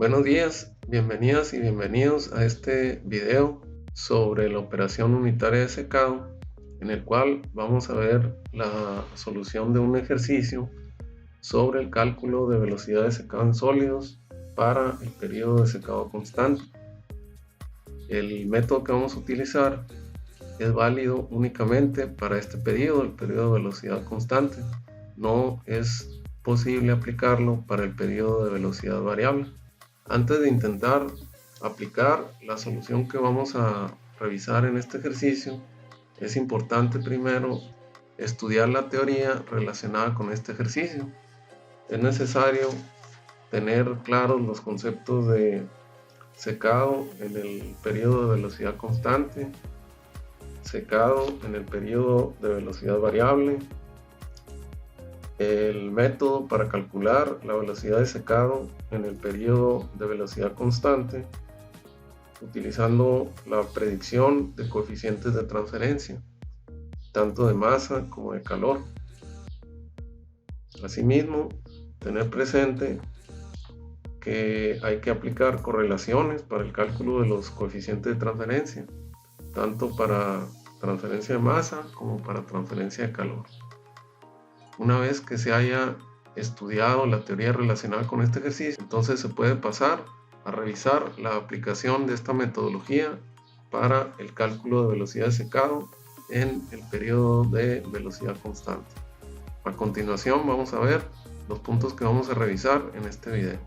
Buenos días, bienvenidas y bienvenidos a este video sobre la operación unitaria de secado, en el cual vamos a ver la solución de un ejercicio sobre el cálculo de velocidad de secado en sólidos para el periodo de secado constante. El método que vamos a utilizar es válido únicamente para este periodo, el periodo de velocidad constante. No es posible aplicarlo para el periodo de velocidad variable. Antes de intentar aplicar la solución que vamos a revisar en este ejercicio, es importante primero estudiar la teoría relacionada con este ejercicio. Es necesario tener claros los conceptos de secado en el periodo de velocidad constante, secado en el periodo de velocidad variable, el método para calcular la velocidad de secado en el periodo de velocidad constante, utilizando la predicción de coeficientes de transferencia, tanto de masa como de calor. Asimismo, tener presente que hay que aplicar correlaciones para el cálculo de los coeficientes de transferencia, tanto para transferencia de masa como para transferencia de calor. Una vez que se haya estudiado la teoría relacionada con este ejercicio, entonces se puede pasar a revisar la aplicación de esta metodología para el cálculo de velocidad de secado en el periodo de velocidad constante. A continuación vamos a ver los puntos que vamos a revisar en este video.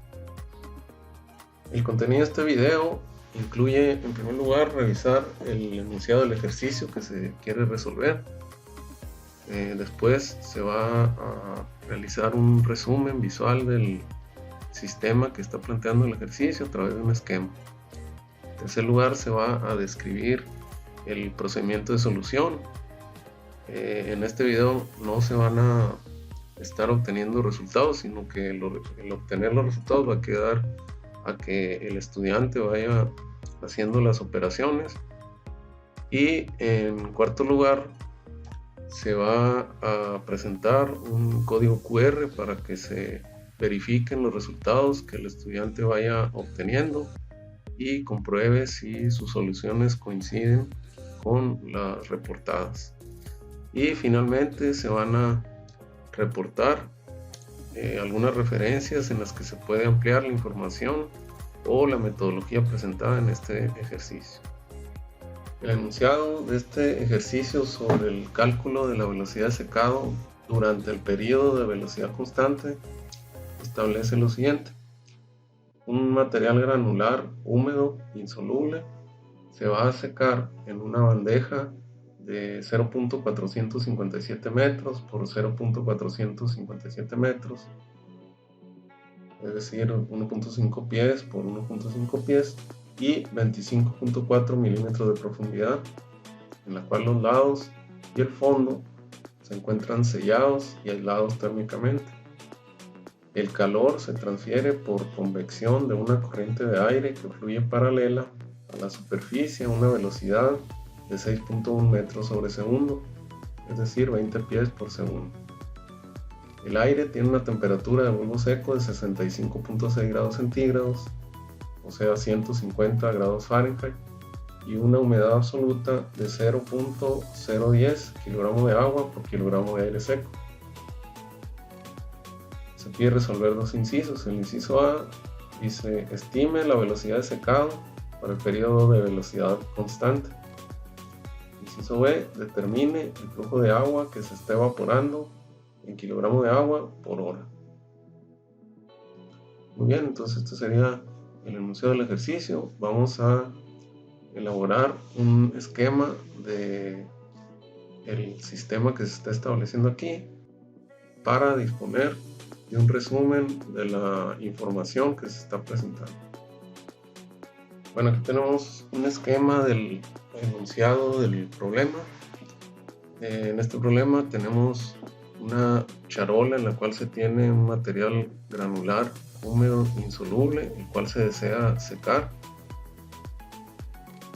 El contenido de este video incluye, en primer lugar, revisar el enunciado del ejercicio que se quiere resolver. Después se va a realizar un resumen visual del sistema que está planteando el ejercicio a través de un esquema. En tercer lugar, se va a describir el procedimiento de solución. En este video no se van a estar obteniendo resultados, sino que el obtener los resultados va a quedar a que el estudiante vaya haciendo las operaciones. Y en cuarto lugar, se va a presentar un código QR para que se verifiquen los resultados que el estudiante vaya obteniendo y compruebe si sus soluciones coinciden con las reportadas. Y finalmente se van a reportar algunas referencias en las que se puede ampliar la información o la metodología presentada en este ejercicio. El enunciado de este ejercicio sobre el cálculo de la velocidad de secado durante el periodo de velocidad constante establece lo siguiente. Un material granular húmedo insoluble se va a secar en una bandeja de 0.457 metros por 0.457 metros, es decir, 1.5 pies por 1.5 pies y 25.4 milímetros de profundidad, en la cual los lados y el fondo se encuentran sellados y aislados térmicamente. El calor se transfiere por convección de una corriente de aire que fluye paralela a la superficie a una velocidad de 6.1 metros sobre segundo, es decir, 20 pies por segundo. El aire tiene una temperatura de bulbo seco de 65.6 grados centígrados, o sea 150 grados Fahrenheit, y una humedad absoluta de 0.010 kilogramos de agua por kilogramo de aire seco. Se pide resolver dos incisos. El inciso A dice: estime la velocidad de secado para el periodo de velocidad constante. El inciso B: determine el flujo de agua que se está evaporando en kilogramos de agua por hora. Muy bien, entonces este sería el enunciado del ejercicio. Vamos a elaborar un esquema de el sistema que se está estableciendo aquí para disponer de un resumen de la información que se está presentando. Bueno, aquí tenemos un esquema del enunciado del problema. En este problema tenemos una charola en la cual se tiene un material granular húmedo insoluble, el cual se desea secar.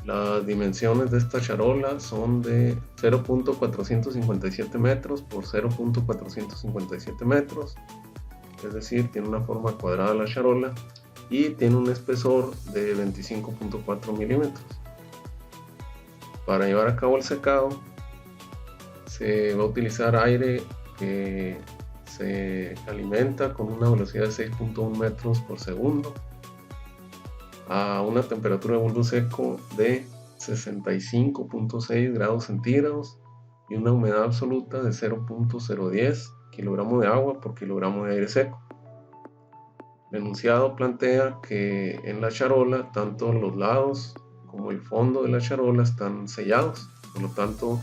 Las dimensiones de esta charola son de 0.457 metros por 0.457 metros, es decir, tiene una forma cuadrada la charola, y tiene un espesor de 25.4 milímetros. Para llevar a cabo el secado se va a utilizar aire que se alimenta con una velocidad de 6.1 metros por segundo a una temperatura de bulbo seco de 65.6 grados centígrados y una humedad absoluta de 0.010 kilogramos de agua por kilogramo de aire seco. El enunciado plantea que en la charola tanto los lados como el fondo de la charola están sellados, por lo tanto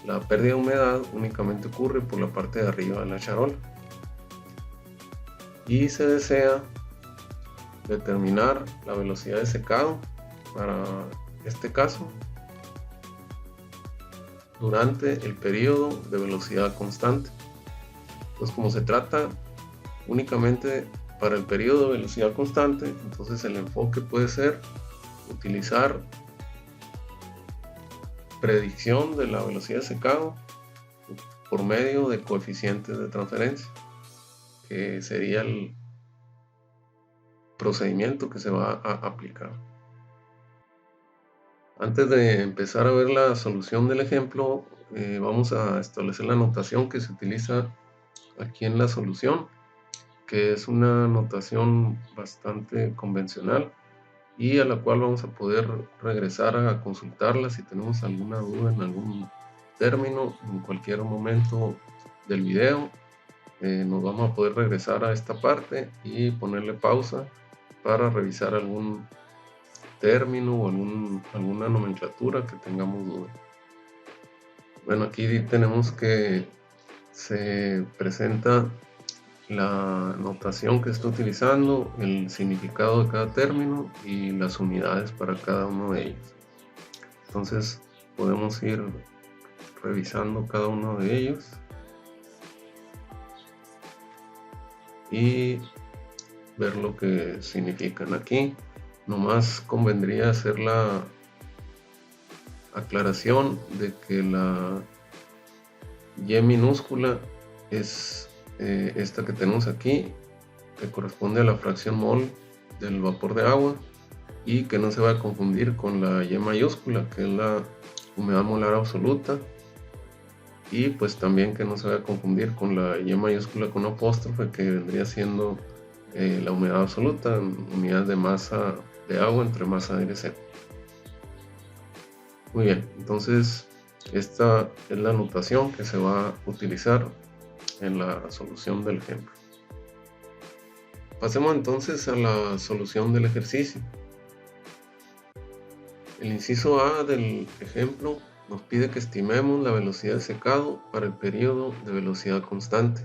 la pérdida de humedad únicamente ocurre por la parte de arriba de la charola. Y se desea determinar la velocidad de secado para este caso durante el periodo de velocidad constante. Entonces, como se trata únicamente para el periodo de velocidad constante, entonces el enfoque puede ser utilizar predicción de la velocidad de secado por medio de coeficientes de transferencia, que sería el procedimiento que se va a aplicar. Antes de empezar a ver la solución del ejemplo, vamos a establecer la notación que se utiliza aquí en la solución, que es una notación bastante convencional y a la cual vamos a poder regresar a consultarla si tenemos alguna duda en algún término en cualquier momento del video. Nos vamos a poder regresar a esta parte y ponerle pausa para revisar algún término o alguna nomenclatura que tengamos duda. Bueno, aquí tenemos que se presenta la notación que está utilizando, el significado de cada término y las unidades para cada uno de ellos. Entonces podemos ir revisando cada uno de ellos y ver lo que significan. Aquí nomás convendría hacer la aclaración de que la Y minúscula es esta que tenemos aquí, que corresponde a la fracción mol del vapor de agua, y que no se va a confundir con la Y mayúscula, que es la humedad molar absoluta, y pues también que no se va a confundir con la Y mayúscula con apóstrofe, que vendría siendo la humedad absoluta en unidades de masa de agua entre masa de aire seco. Muy bien, entonces esta es la notación que se va a utilizar en la solución del ejemplo. Pasemos entonces a la solución del ejercicio. El inciso A del ejemplo nos pide que estimemos la velocidad de secado para el periodo de velocidad constante.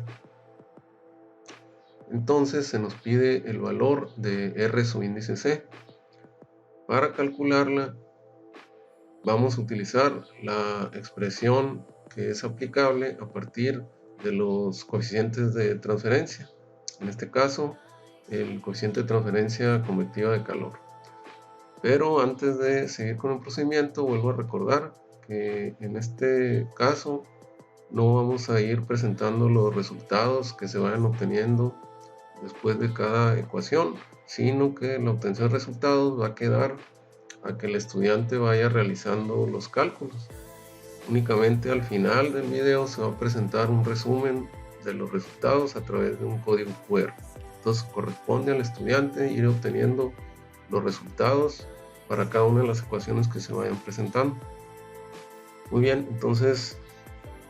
Entonces se nos pide el valor de R subíndice C. Para calcularla vamos a utilizar la expresión que es aplicable a partir de los coeficientes de transferencia. En este caso, el coeficiente de transferencia convectiva de calor. Pero antes de seguir con el procedimiento, vuelvo a recordar que en este caso no vamos a ir presentando los resultados que se vayan obteniendo después de cada ecuación, sino que la obtención de resultados va a quedar a que el estudiante vaya realizando los cálculos. Únicamente al final del video se va a presentar un resumen de los resultados a través de un código QR. Entonces corresponde al estudiante ir obteniendo los resultados para cada una de las ecuaciones que se vayan presentando. Muy bien, entonces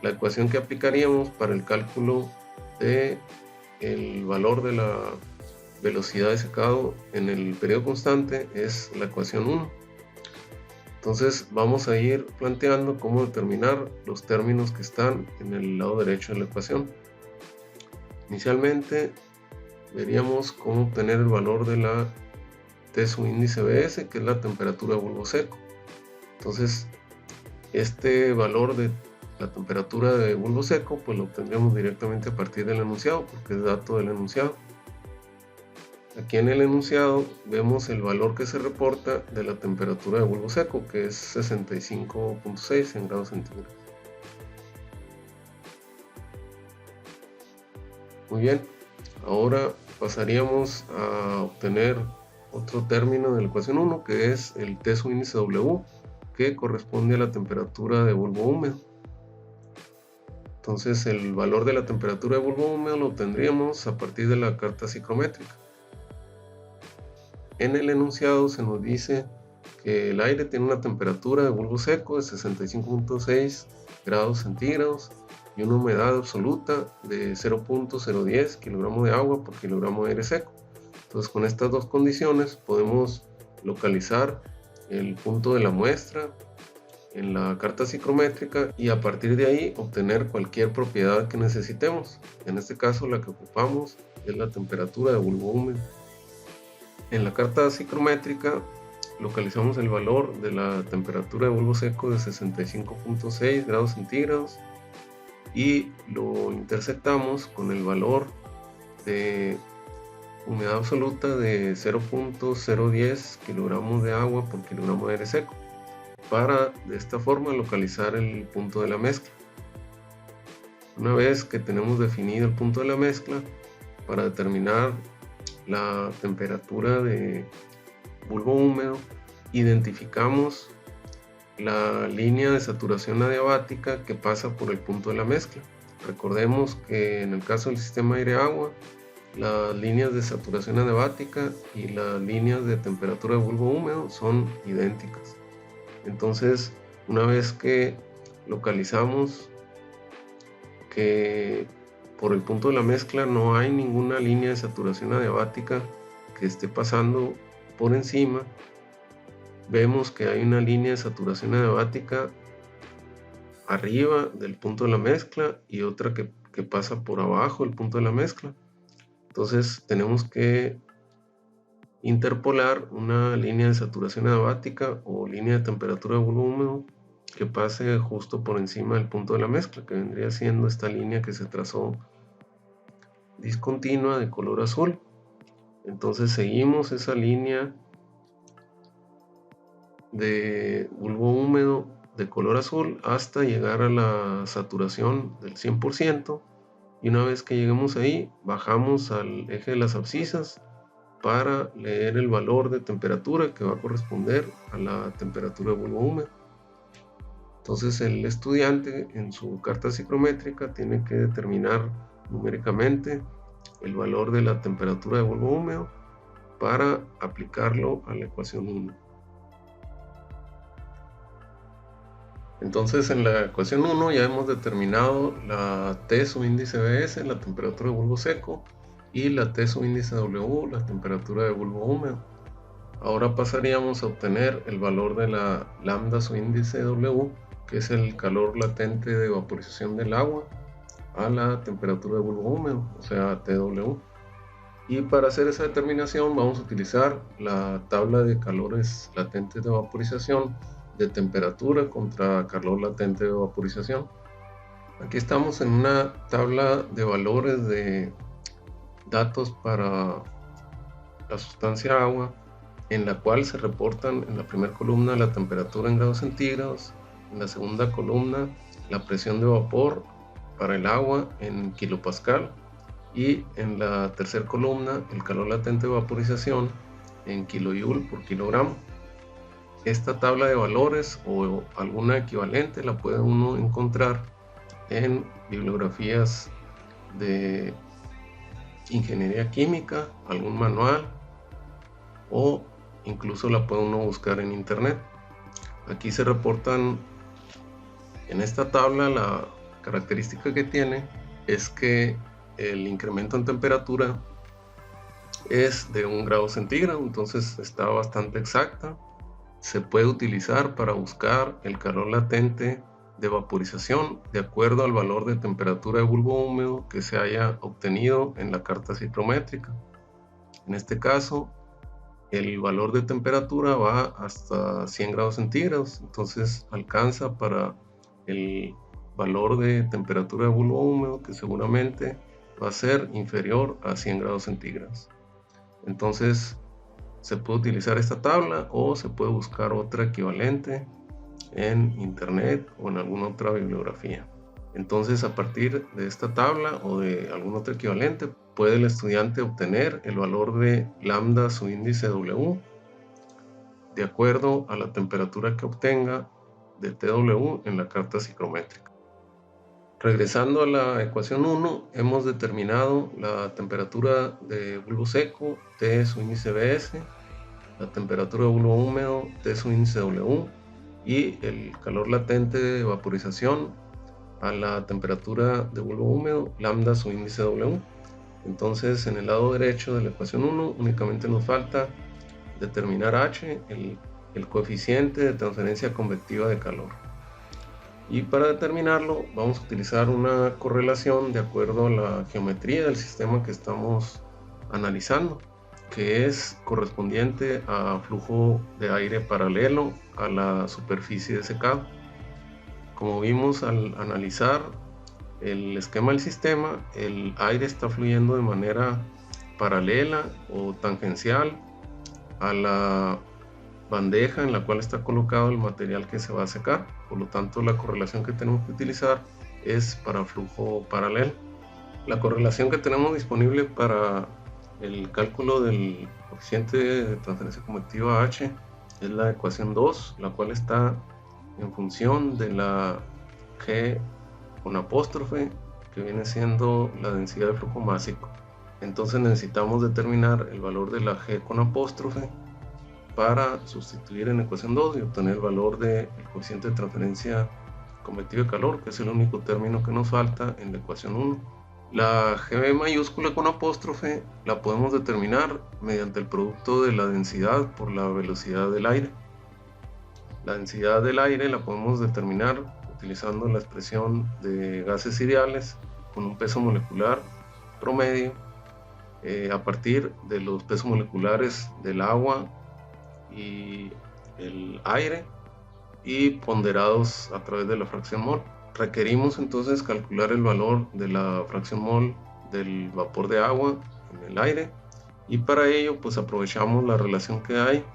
la ecuación que aplicaríamos para el cálculo de el valor de la velocidad de secado en el periodo constante es la ecuación 1. Entonces vamos a ir planteando cómo determinar los términos que están en el lado derecho de la ecuación. Inicialmente veríamos cómo obtener el valor de la T subíndice Bs, que es la temperatura de bulbo seco. Entonces este valor de la temperatura de bulbo seco pues lo obtendríamos directamente a partir del enunciado, porque es dato del enunciado. Aquí en el enunciado vemos el valor que se reporta de la temperatura de bulbo seco, que es 65.6 en grados centígrados. Muy bien, ahora pasaríamos a obtener otro término de la ecuación 1, que es el T subíndice W, que corresponde a la temperatura de bulbo húmedo. Entonces el valor de la temperatura de bulbo húmedo lo obtendríamos a partir de la carta psicométrica. En el enunciado se nos dice que el aire tiene una temperatura de bulbo seco de 65.6 grados centígrados y una humedad absoluta de 0.010 kilogramos de agua por kilogramo de aire seco. Entonces, con estas dos condiciones podemos localizar el punto de la muestra en la carta psicométrica y a partir de ahí obtener cualquier propiedad que necesitemos. En este caso, la que ocupamos es la temperatura de bulbo húmedo. En la carta psicométrica localizamos el valor de la temperatura de bulbo seco de 65.6 grados centígrados y lo intersectamos con el valor de humedad absoluta de 0.010 kilogramos de agua por kilogramo de aire seco, para de esta forma localizar el punto de la mezcla. Una vez que tenemos definido el punto de la mezcla, para determinar la temperatura de bulbo húmedo, identificamos la línea de saturación adiabática que pasa por el punto de la mezcla. Recordemos que en el caso del sistema aire-agua, las líneas de saturación adiabática y las líneas de temperatura de bulbo húmedo son idénticas. Entonces, una vez que localizamos que por el punto de la mezcla no hay ninguna línea de saturación adiabática que esté pasando por encima, vemos que hay una línea de saturación adiabática arriba del punto de la mezcla y otra que pasa por abajo del punto de la mezcla. Entonces tenemos que interpolar una línea de saturación adiabática o línea de temperatura de bulbo húmedo que pase justo por encima del punto de la mezcla, que vendría siendo esta línea que se trazó discontinua de color azul. Entonces seguimos esa línea de bulbo húmedo de color azul hasta llegar a la saturación del 100%, y una vez que lleguemos ahí bajamos al eje de las abscisas para leer el valor de temperatura que va a corresponder a la temperatura de bulbo húmedo. Entonces el estudiante en su carta psicométrica tiene que determinar numéricamente el valor de la temperatura de bulbo húmedo para aplicarlo a la ecuación 1. Entonces en la ecuación 1 ya hemos determinado la T subíndice BS, la temperatura de bulbo seco, y la T subíndice W, la temperatura de bulbo húmedo. Ahora pasaríamos a obtener el valor de la lambda subíndice W, que es el calor latente de vaporización del agua a la temperatura de bulbo húmedo, o sea TW. Y para hacer esa determinación vamos a utilizar la tabla de calores latentes de vaporización de temperatura contra calor latente de vaporización. Aquí estamos en una tabla de valores de datos para la sustancia agua, en la cual se reportan en la primera columna la temperatura en grados centígrados, en la segunda columna la presión de vapor para el agua en kilopascal y en la tercera columna el calor latente de vaporización en kilojoule por kilogramo. Esta tabla de valores o alguna equivalente la puede uno encontrar en bibliografías de ingeniería química, algún manual, o incluso la puede uno buscar en internet. Aquí se reportan en esta tabla. La característica que tiene es que el incremento en temperatura es de 1 grado centígrado, entonces está bastante exacta. Se puede utilizar para buscar el calor latente de vaporización de acuerdo al valor de temperatura de bulbo húmedo que se haya obtenido en la carta psicométrica. En este caso, el valor de temperatura va hasta 100 grados centígrados, entonces alcanza para el valor de temperatura de bulbo húmedo, que seguramente va a ser inferior a 100 grados centígrados. Entonces se puede utilizar esta tabla o se puede buscar otra equivalente en internet o en alguna otra bibliografía. Entonces, a partir de esta tabla o de algún otro equivalente, puede el estudiante obtener el valor de lambda subíndice W de acuerdo a la temperatura que obtenga de TW en la carta psicométrica. Regresando a la ecuación 1, hemos determinado la temperatura de bulbo seco, T su índice Bs, la temperatura de bulbo húmedo, T su índice W, y el calor latente de vaporización a la temperatura de bulbo húmedo, lambda su índice W. Entonces, en el lado derecho de la ecuación 1 únicamente nos falta determinar H, el coeficiente de transferencia convectiva de calor. Y para determinarlo vamos a utilizar una correlación de acuerdo a la geometría del sistema que estamos analizando, que es correspondiente a flujo de aire paralelo a la superficie de secado. Como vimos al analizar el esquema del sistema, el aire está fluyendo de manera paralela o tangencial a la bandeja en la cual está colocado el material que se va a secar. Por lo tanto, la correlación que tenemos que utilizar es para flujo paralelo. La correlación que tenemos disponible para el cálculo del coeficiente de transferencia convectiva H es la ecuación 2, la cual está en función de la G con apóstrofe, que viene siendo la densidad de flujo másico. Entonces necesitamos determinar el valor de la G con apóstrofe para sustituir en la ecuación 2 y obtener el valor del coeficiente de transferencia convectiva de calor, que es el único término que nos falta en la ecuación 1. La G mayúscula con apóstrofe la podemos determinar mediante el producto de la densidad por la velocidad del aire. La densidad del aire la podemos determinar utilizando la expresión de gases ideales con un peso molecular promedio a partir de los pesos moleculares del agua y el aire y ponderados a través de la fracción mol. Requerimos entonces calcular el valor de la fracción mol del vapor de agua en el aire, y para ello pues aprovechamos la relación que hay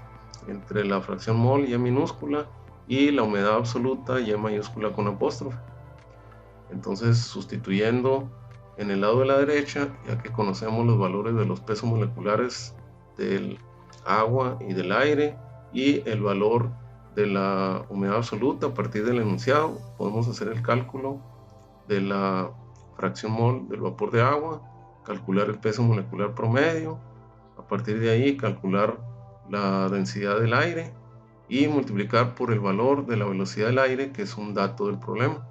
entre la fracción mol Y minúscula y la humedad absoluta Y mayúscula con apóstrofe. Entonces, sustituyendo en el lado de la derecha, ya que conocemos los valores de los pesos moleculares del agua y del aire y el valor de la humedad absoluta a partir del enunciado, podemos hacer el cálculo de la fracción mol del vapor de agua, calcular el peso molecular promedio, a partir de ahí calcular la densidad del aire y multiplicar por el valor de la velocidad del aire, que es un dato del problema.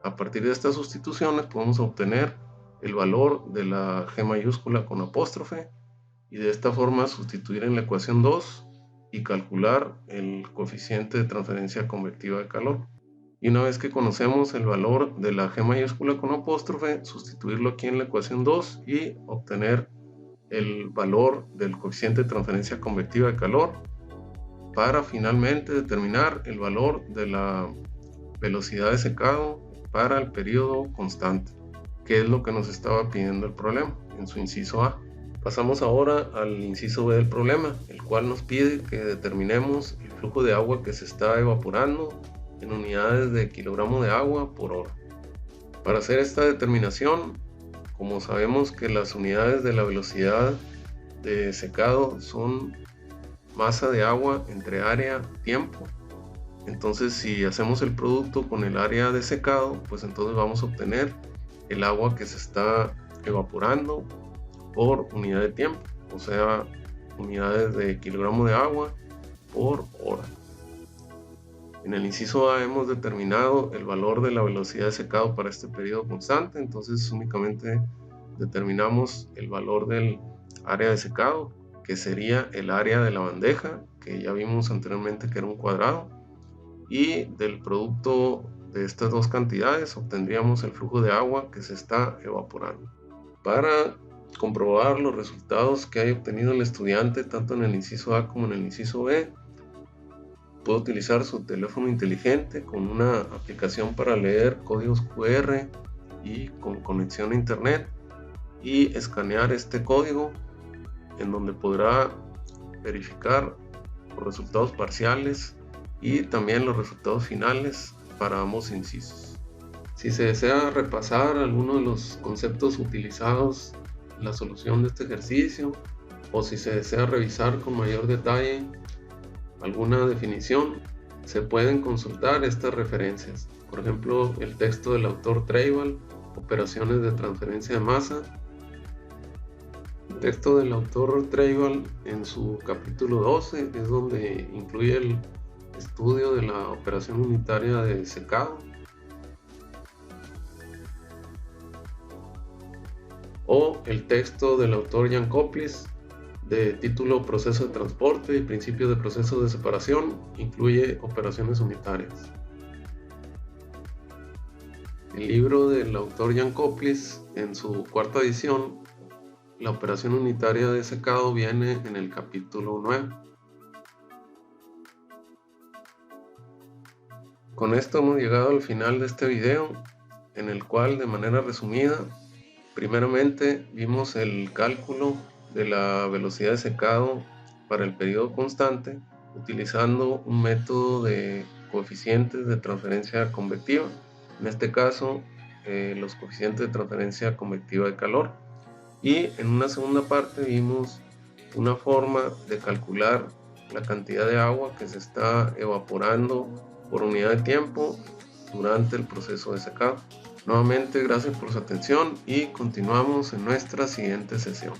A partir de estas sustituciones podemos obtener el valor de la G mayúscula con apóstrofe y de esta forma sustituir en la ecuación 2 y calcular el coeficiente de transferencia convectiva de calor. Y una vez que conocemos el valor de la G mayúscula con apóstrofe, sustituirlo aquí en la ecuación 2 y obtener el valor del coeficiente de transferencia convectiva de calor para finalmente determinar el valor de la velocidad de secado para el periodo constante, que es lo que nos estaba pidiendo el problema en su inciso A. Pasamos ahora al inciso B del problema, el cual nos pide que determinemos el flujo de agua que se está evaporando en unidades de kilogramo de agua por hora. Para hacer esta determinación, como sabemos que las unidades de la velocidad de secado son masa de agua entre área y tiempo, entonces si hacemos el producto con el área de secado, pues entonces vamos a obtener el agua que se está evaporando por unidad de tiempo, o sea, unidades de kilogramo de agua por hora. En el inciso A hemos determinado el valor de la velocidad de secado para este periodo constante, entonces únicamente determinamos el valor del área de secado, que sería el área de la bandeja, que ya vimos anteriormente que era un cuadrado, y del producto de estas dos cantidades obtendríamos el flujo de agua que se está evaporando. Para comprobar los resultados que haya obtenido el estudiante tanto en el inciso A como en el inciso B, puede utilizar su teléfono inteligente con una aplicación para leer códigos QR y con conexión a internet y escanear este código, en donde podrá verificar los resultados parciales y también los resultados finales para ambos incisos. Si se desea repasar algunos de los conceptos utilizados la solución de este ejercicio, o si se desea revisar con mayor detalle alguna definición, se pueden consultar estas referencias. Por ejemplo, el texto del autor Treibal, Operaciones de transferencia de masa. El texto del autor Treibal en su capítulo 12 es donde incluye el estudio de la operación unitaria de secado. O el texto del autor Jan Koplis de título Proceso de transporte y principios de proceso de separación, incluye operaciones unitarias. El libro del autor Jan Koplis, en su cuarta edición, la operación unitaria de secado viene en el capítulo 9. Con esto hemos llegado al final de este video, en el cual, de manera resumida, primeramente vimos el cálculo de la velocidad de secado para el periodo constante utilizando un método de coeficientes de transferencia convectiva, en este caso los coeficientes de transferencia convectiva de calor. Y en una segunda parte vimos una forma de calcular la cantidad de agua que se está evaporando por unidad de tiempo durante el proceso de secado. Nuevamente, gracias por su atención y continuamos en nuestra siguiente sesión.